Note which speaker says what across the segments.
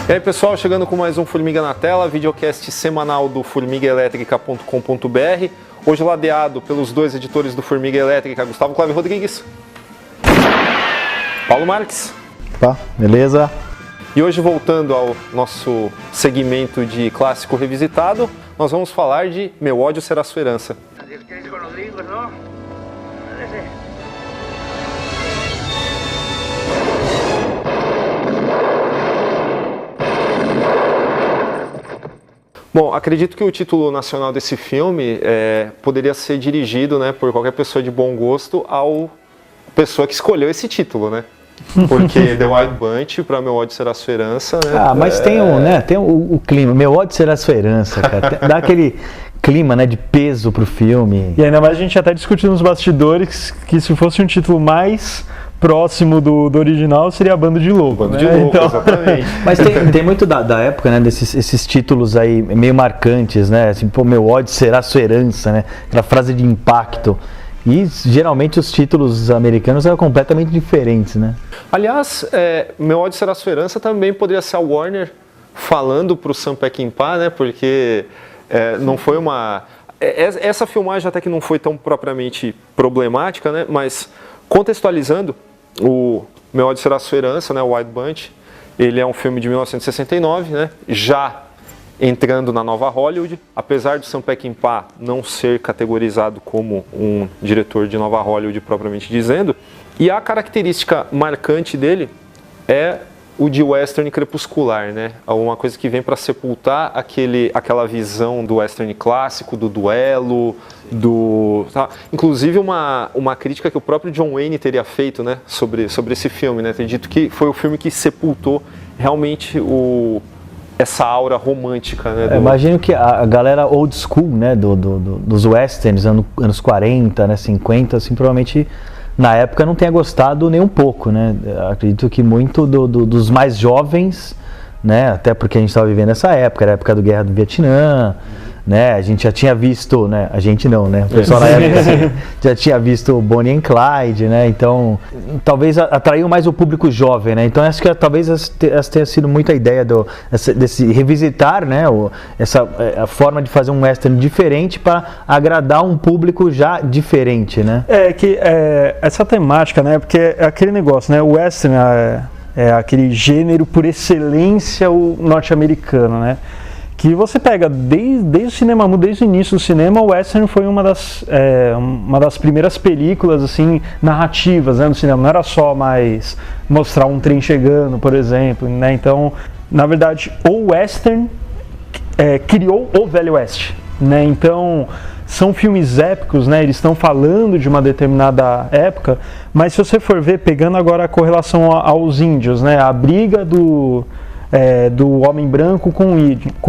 Speaker 1: E aí pessoal, chegando com mais um Formiga na Tela, videocast semanal do formigaelétrica.com.br. Hoje ladeado pelos dois editores do Formiga Elétrica, Gustavo Cláudio Rodrigues, Paulo Marques.
Speaker 2: Opa, beleza?
Speaker 1: E hoje, voltando ao nosso segmento de clássico revisitado, nós vamos falar de Meu Ódio Será Sua Herança. Bom, acredito que o título nacional desse filme poderia ser dirigido, né, por qualquer pessoa de bom gosto ao pessoa que escolheu esse título, né? Porque The Wild Bunch, para Meu Ódio Será Sua Herança, né?
Speaker 2: Ah, mas tem o clima, Meu Ódio Será Sua Herança, cara. Dá aquele clima, né, de peso pro filme.
Speaker 3: E ainda mais a gente até discutiu nos bastidores que se fosse um título mais próximo do original, seria Bando de Louco.
Speaker 1: Bando de Louco, então... exatamente.
Speaker 2: Mas tem muito da época, né, esses títulos aí meio marcantes, né? Assim, pô, Meu Ódio Será Sua Herança, né? Aquela frase de impacto. E geralmente os títulos americanos eram completamente diferentes, né?
Speaker 1: Aliás, Meu Ódio Será Sua Herança também poderia ser a Warner falando pro Sam Peckinpah, né? Porque não foi uma... Essa filmagem até que não foi tão propriamente problemática, né? Mas contextualizando, o Meu Ódio Será Sua Herança, né? O Wild Bunch, ele é um filme de 1969, né? Já entrando na nova Hollywood, apesar de Sam Peckinpah não ser categorizado como um diretor de nova Hollywood propriamente dizendo, e a característica marcante dele é o de western crepuscular, né? Uma coisa que vem para sepultar aquela visão do western clássico, do duelo, Inclusive uma crítica que o próprio John Wayne teria feito, né, sobre esse filme, né? Tem dito que foi o filme que sepultou realmente essa aura romântica, né?
Speaker 2: Imagino que a galera old school, né, dos westerns, anos 40, né, 50, assim, provavelmente na época não tenha gostado nem um pouco, né? Acredito que muito dos mais jovens, né, até porque a gente estava vivendo essa época, era a época da Guerra do Vietnã, né? A gente já tinha visto, né? A gente não, né? O pessoal na época assim, já tinha visto Bonnie and Clyde, né? Então, talvez atraiu mais o público jovem, né? Então, acho que talvez essa tenha sido muito a ideia desse revisitar, né? A forma de fazer um western diferente para agradar um público já diferente, né?
Speaker 3: Essa temática, né? Porque é aquele negócio, né? O western é aquele gênero por excelência norte-americano, né? Que você pega desde o cinema mudo, desde o início do cinema, o western foi uma das primeiras películas assim narrativas, né, no cinema. Não era só mais mostrar um trem chegando, por exemplo, né? Então, na verdade, o western criou o Velho Oeste, né? Então, são filmes épicos, né? Eles estão falando de uma determinada época, mas se você for ver, pegando agora a correlação aos índios, né? A briga do homem branco com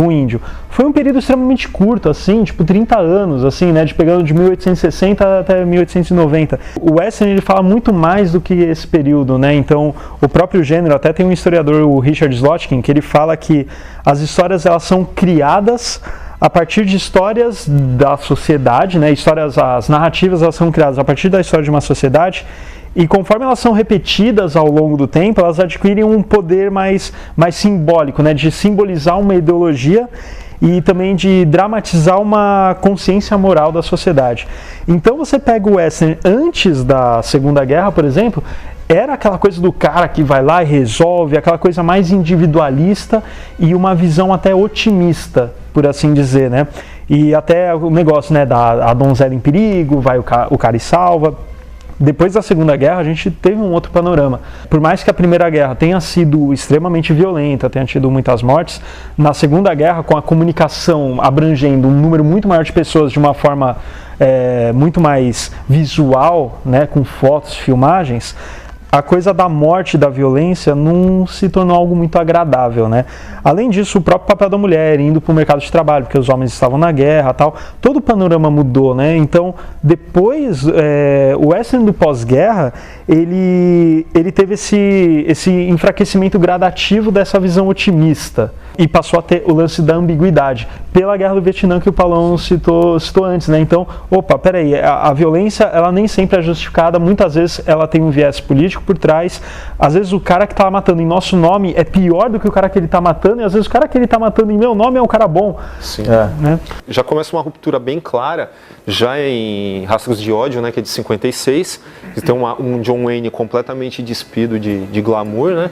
Speaker 3: o índio. Foi um período extremamente curto, assim, tipo 30 anos, assim, né, pegando de 1860 até 1890. O western, ele fala muito mais do que esse período, né, então o próprio gênero, até tem um historiador, o Richard Slotkin, que ele fala que as histórias, elas são criadas a partir de histórias da sociedade, né, as narrativas, elas são criadas a partir da história de uma sociedade. E conforme elas são repetidas ao longo do tempo, elas adquirem um poder mais simbólico, né? De simbolizar uma ideologia e também de dramatizar uma consciência moral da sociedade. Então você pega o western antes da Segunda Guerra, por exemplo, era aquela coisa do cara que vai lá e resolve, aquela coisa mais individualista e uma visão até otimista, por assim dizer, né? E até o negócio, né, da donzela em perigo, vai o cara e salva. Depois da Segunda Guerra, a gente teve um outro panorama. Por mais que a Primeira Guerra tenha sido extremamente violenta, tenha tido muitas mortes, na Segunda Guerra, com a comunicação abrangendo um número muito maior de pessoas de uma forma muito mais visual, né, com fotos, filmagens, a coisa da morte e da violência não se tornou algo muito agradável, né? Além disso, o próprio papel da mulher indo para o mercado de trabalho, porque os homens estavam na guerra e tal, todo o panorama mudou, né? Então, depois, o western do pós-guerra, ele teve esse enfraquecimento gradativo dessa visão otimista e passou a ter o lance da ambiguidade. pela Guerra do Vietnã que o Paulão citou antes, né? Então, opa, peraí, a violência, ela nem sempre é justificada, muitas vezes ela tem um viés político por trás, às vezes o cara que está matando em nosso nome é pior do que o cara que ele está matando, e às vezes o cara que ele está matando em meu nome é um cara bom.
Speaker 1: Sim.
Speaker 3: Né?
Speaker 1: Já começa uma ruptura bem clara, já em Rastros de Ódio, né, que é de 56, que tem um John Wayne completamente despido de glamour, né?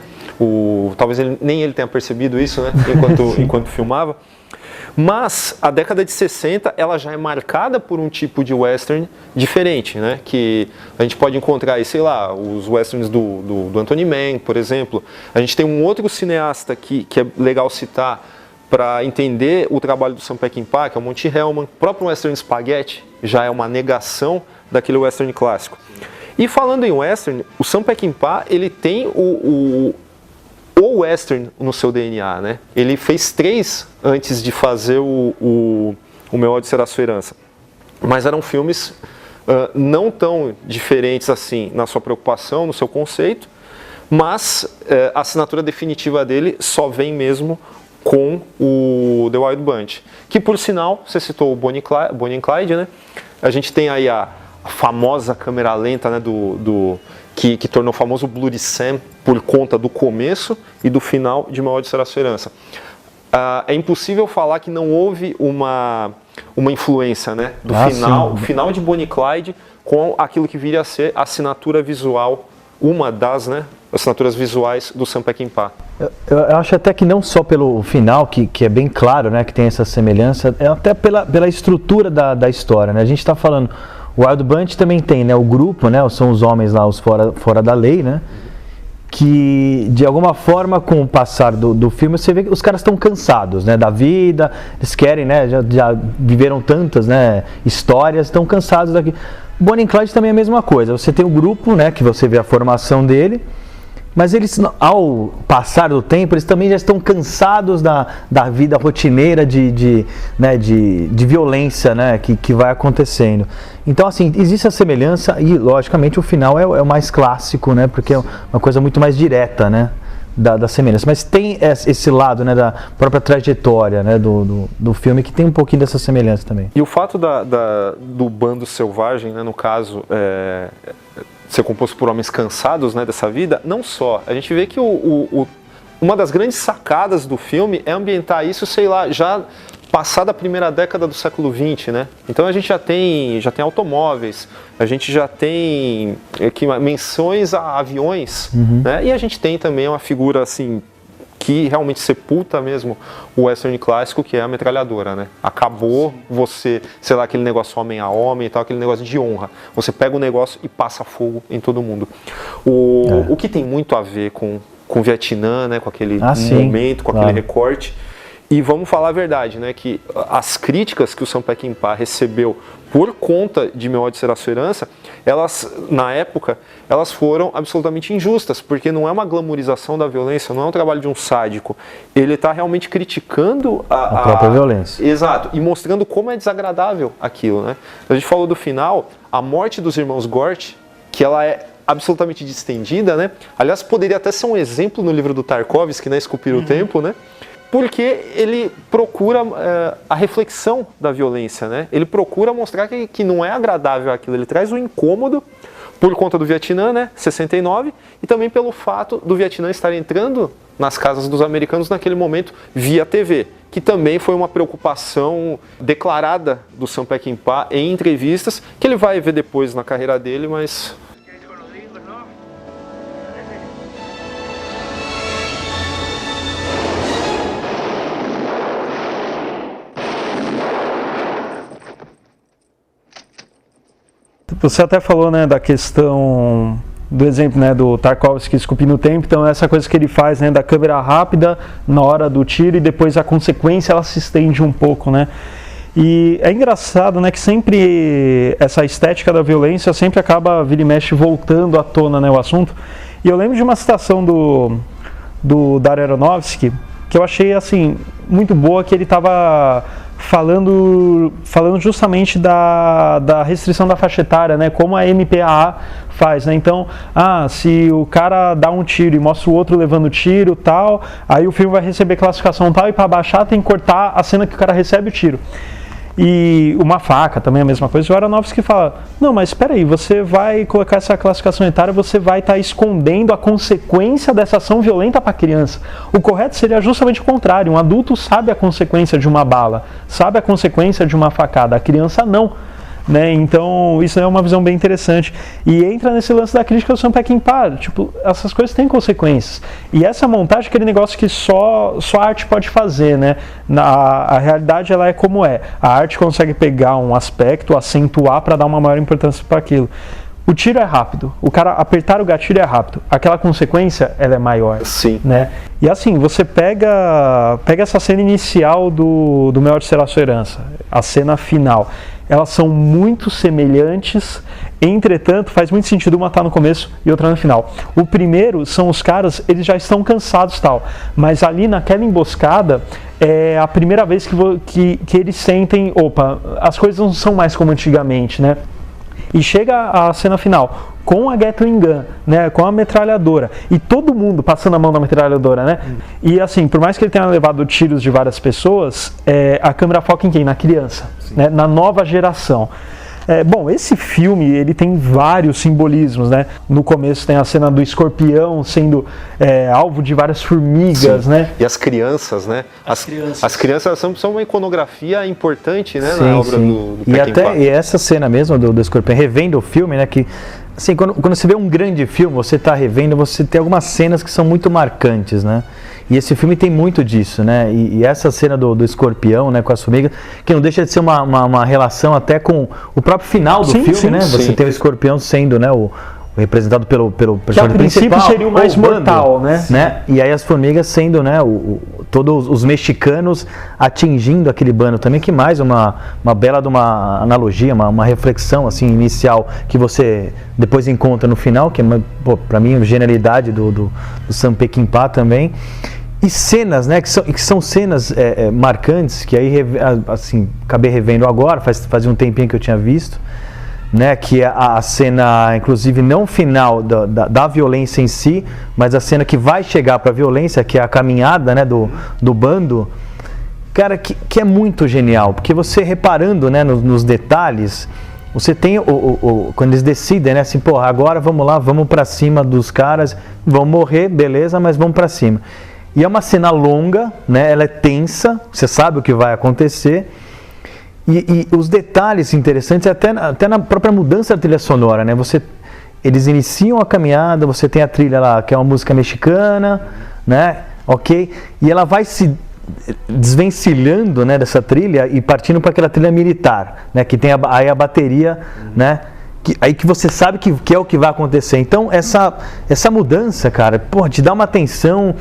Speaker 1: Talvez nem ele tenha percebido isso, né, enquanto filmava. Mas a década de 60 ela já é marcada por um tipo de western diferente, né? Que a gente pode encontrar aí, sei lá, os westerns do Anthony Mann, por exemplo. A gente tem um outro cineasta que é legal citar para entender o trabalho do Sam Peckinpah, que é o Monty Hellman. O próprio western Spaghetti já é uma negação daquele western clássico. E falando em western, o Sam Peckinpah, ele tem o western no seu DNA, né? Ele fez 3 antes de fazer o Meu Ódio Será Sua Herança. Mas eram filmes não tão diferentes assim na sua preocupação, no seu conceito, mas a assinatura definitiva dele só vem mesmo com o The Wild Bunch. Que, por sinal, você citou o Bonnie and Clyde, né? A gente tem aí a famosa câmera lenta, né, que tornou o famoso Bloody Sam por conta do começo e do final de Meu Ódio Será Sua Herança. É impossível falar que não houve uma influência, né, do final de Bonnie e Clyde com aquilo que viria a ser a assinatura visual, uma das, né, assinaturas visuais do Sam Peckinpah.
Speaker 2: Eu acho até que não só pelo final, que é bem claro, né, que tem essa semelhança, é até pela estrutura da história, né? A gente está falando, o Wild Bunch também tem, né, o grupo, né, são os homens lá, os fora da lei, né, que de alguma forma com o passar do filme você vê que os caras estão cansados, né, da vida, eles querem, né, já viveram tantas, né, histórias, estão cansados daqui. Bonnie and Clyde também é a mesma coisa, você tem o grupo, né, que você vê a formação dele, mas eles, ao passar do tempo, eles também já estão cansados da vida rotineira de violência, né, que vai acontecendo. Então, assim, existe a semelhança e, logicamente, o final é o mais clássico, né, porque é uma coisa muito mais direta, né, da semelhança. Mas tem esse lado, né, da própria trajetória, né, do filme, que tem um pouquinho dessa semelhança também.
Speaker 1: E o fato do bando selvagem, né, no caso, ser composto por homens cansados, né, dessa vida, não só. A gente vê que uma das grandes sacadas do filme é ambientar isso, sei lá, já passada a primeira década do século XX, né? Então a gente já tem automóveis, a gente já tem menções a aviões, né? E a gente tem também uma figura assim que realmente sepulta mesmo o western clássico, que é a metralhadora, né? Acabou você, sei lá, aquele negócio homem a homem e tal, aquele negócio de honra. Você pega o negócio e passa fogo em todo mundo. O que tem muito a ver com o Vietnã, né? Com aquele momento, com aquele recorte. E vamos falar a verdade, né? Que as críticas que o Sam Peckinpah recebeu por conta de Meu Ódio Será Sua Herança, elas, na época, elas foram absolutamente injustas, porque não é uma glamorização da violência, não é um trabalho de um sádico. Ele está realmente criticando
Speaker 2: a própria violência.
Speaker 1: Exato, e mostrando como é desagradável aquilo, né? A gente falou do final, a morte dos irmãos Gort, que ela é absolutamente distendida, né? Aliás, poderia até ser um exemplo no livro do Tarkovsky, né? Esculpir o Tempo, né? Porque ele procura a reflexão da violência, né? Ele procura mostrar que não é agradável aquilo, ele traz o incômodo por conta do Vietnã, né, 69, e também pelo fato do Vietnã estar entrando nas casas dos americanos naquele momento via TV, que também foi uma preocupação declarada do Sam Peckinpah em entrevistas, que ele vai ver depois na carreira dele, mas...
Speaker 3: Você até falou, né, da questão do exemplo, né, do Tarkovsky esculpindo o tempo, então essa coisa que ele faz, né, da câmera rápida na hora do tiro e depois a consequência ela se estende um pouco, né? E é engraçado, né, que sempre essa estética da violência sempre acaba, vira e mexe, voltando à tona, né, o assunto. E eu lembro de uma citação do Darren Aronofsky, que eu achei, assim, muito boa, que ele estava falando justamente da restrição da faixa etária, né? Como a MPAA faz, né? Então, se o cara dá um tiro e mostra o outro levando tiro, tal, aí o filme vai receber classificação tal, e para baixar tem que cortar a cena que o cara recebe o tiro. E uma faca também é a mesma coisa. O Aronofsky fala, não, mas espera aí, você vai colocar essa classificação etária, você vai estar escondendo a consequência dessa ação violenta para a criança. O correto seria justamente o contrário. Um adulto sabe a consequência de uma bala, sabe a consequência de uma facada, a criança não. Né? Então isso é uma visão bem interessante e entra nesse lance da crítica do Sam Peckinpah, tipo, essas coisas têm consequências e essa montagem é aquele negócio que só a arte pode fazer, né? A realidade ela é como é, a arte consegue pegar um aspecto, acentuar para dar uma maior importância para aquilo. O tiro é rápido, o cara apertar o gatilho é rápido, aquela consequência ela é maior.
Speaker 1: Sim.
Speaker 3: Né? E assim, você pega essa cena inicial do Meu Ódio Será Sua Herança, a cena final, elas são muito semelhantes, entretanto faz muito sentido uma estar no começo e outra no final. O primeiro são os caras, eles já estão cansados tal, mas ali naquela emboscada é a primeira vez que eles sentem, opa, as coisas não são mais como antigamente, né? E chega a cena final com a Gatling Gun, né, com a metralhadora, e todo mundo passando a mão na metralhadora, né? E assim, por mais que ele tenha levado tiros de várias pessoas, a câmera foca em quem? Na criança, né, na nova geração. Bom, esse filme ele tem vários simbolismos, né? No começo tem a cena do escorpião sendo alvo de várias formigas, né?
Speaker 1: E as crianças, né? As crianças são uma iconografia importante, né? Na obra do Peckinpah.
Speaker 2: E essa cena mesmo do escorpião, revendo o filme, né? Que assim, quando você vê um grande filme, você está revendo, você tem algumas cenas que são muito marcantes, né? E esse filme tem muito disso, né? E essa cena do escorpião, né, com as formigas, que não deixa de ser uma relação até com o próprio final do filme, né? Você tem o escorpião sendo, né, o representado pelo personagem principal,
Speaker 3: seria o mais mortal,
Speaker 2: né? E aí as formigas sendo, né, todos os mexicanos atingindo aquele bando também, que mais uma bela de uma analogia, uma reflexão assim inicial que você depois encontra no final, que é para mim a genialidade do Sam Peckinpah também. E cenas, né, que são cenas marcantes, que aí assim, acabei revendo agora, fazia um tempinho que eu tinha visto, né, que é a cena, inclusive não final da violência em si, mas a cena que vai chegar para a violência, que é a caminhada, né, do bando, cara, que é muito genial, porque você reparando, né, nos detalhes, você tem quando eles decidem, né, assim, porra, agora vamos lá, vamos para cima dos caras, vão morrer, beleza, mas vamos para cima. E é uma cena longa, né, ela é tensa, você sabe o que vai acontecer. E os detalhes interessantes, até na própria mudança da trilha sonora, né? Eles iniciam a caminhada, você tem a trilha lá, que é uma música mexicana, né? Ok? E ela vai se desvencilhando, né, dessa trilha e partindo para aquela trilha militar, né? Que tem aí a bateria, né? Aí que você sabe que é o que vai acontecer. Então, essa mudança, cara, porra, te dá uma tensão.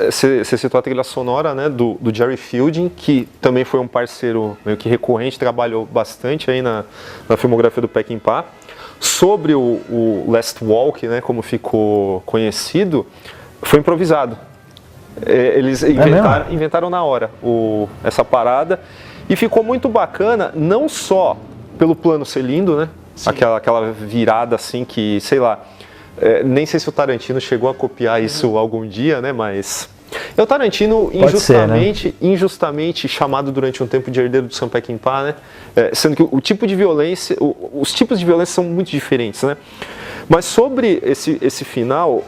Speaker 1: Você citou a trilha sonora, né, do Jerry Fielding, que também foi um parceiro meio que recorrente, trabalhou bastante aí na filmografia do Peckinpah. Sobre o Last Walk, né, como ficou conhecido, foi improvisado. Eles inventaram na hora essa parada e ficou muito bacana, não só pelo plano ser lindo, né, aquela virada assim que, sei lá, nem sei se o Tarantino chegou a copiar isso algum dia, né? Mas o Tarantino injustamente chamado durante um tempo de herdeiro do Sam Peckinpah, né? Sendo que o tipo de violência, os tipos de violência são muito diferentes, né? Mas sobre esse final,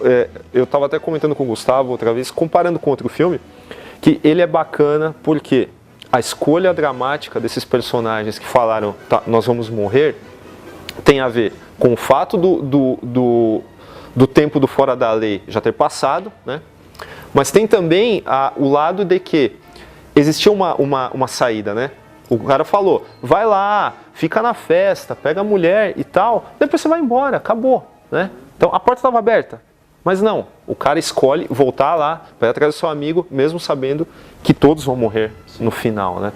Speaker 1: eu estava até comentando com o Gustavo outra vez, comparando com outro filme, que ele é bacana porque a escolha dramática desses personagens que falaram, tá, nós vamos morrer, tem a ver com o fato do tempo do fora da lei já ter passado, né? Mas tem também o lado de que existia uma saída, né? O cara falou, vai lá, fica na festa, pega a mulher e tal, depois você vai embora, acabou, né? Então a porta estava aberta, mas não, o cara escolhe voltar lá, vai atrás do seu amigo, mesmo sabendo que todos vão morrer no final, né?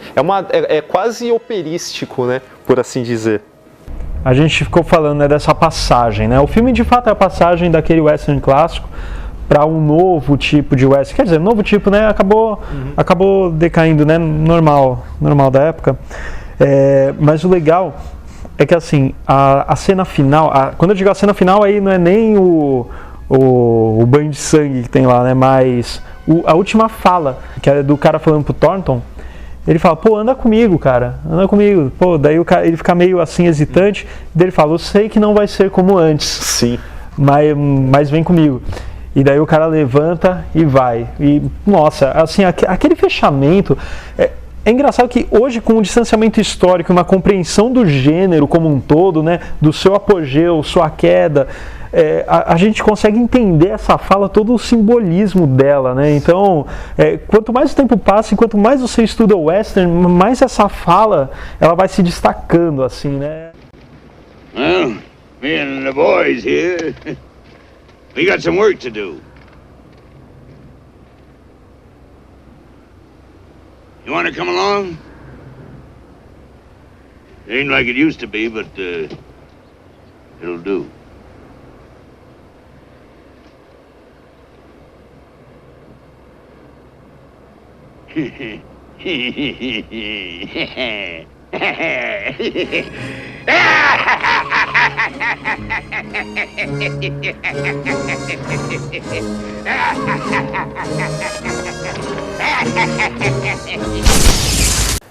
Speaker 1: É quase operístico, né? Por assim dizer.
Speaker 3: A gente ficou falando, né, dessa passagem, né? O filme de fato é a passagem daquele western clássico para um novo tipo de western, quer dizer, novo tipo, né? Acabou decaindo, né? Normal da época. Mas o legal é que assim a cena final, quando eu digo a cena final aí não é nem o banho de sangue que tem lá, né? Mas a última fala, que é do cara falando pro Thornton. Ele fala, pô, anda comigo, cara, anda comigo. Pô, daí ele fica meio assim hesitante, daí ele fala, eu sei que não vai ser como antes.
Speaker 1: Sim.
Speaker 3: Mas vem comigo. E daí o cara levanta e vai. E, nossa, assim, aquele fechamento... É engraçado que hoje, com um distanciamento histórico, uma compreensão do gênero como um todo, né, do seu apogeu, sua queda, a gente consegue entender essa fala, todo o simbolismo dela, né? Então, quanto mais o tempo passa e quanto mais você estuda o western, mais essa fala ela vai se destacando, assim, né?
Speaker 4: Well, me and the boys here, we got some work to do. You want to come along? It ain't like it used to be, but it'll do.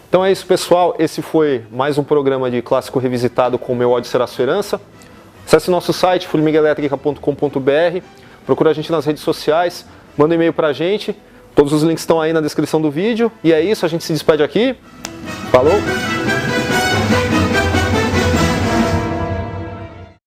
Speaker 1: Então é isso, pessoal. Esse foi mais um programa de Clássico Revisitado com o Meu Ódio Será Sua Herança. Acesse nosso site, formiguaelétrica.com.br. Procura a gente nas redes sociais, manda um e-mail pra gente. Todos os links estão aí na descrição do vídeo. E é isso, a gente se despede aqui. Falou!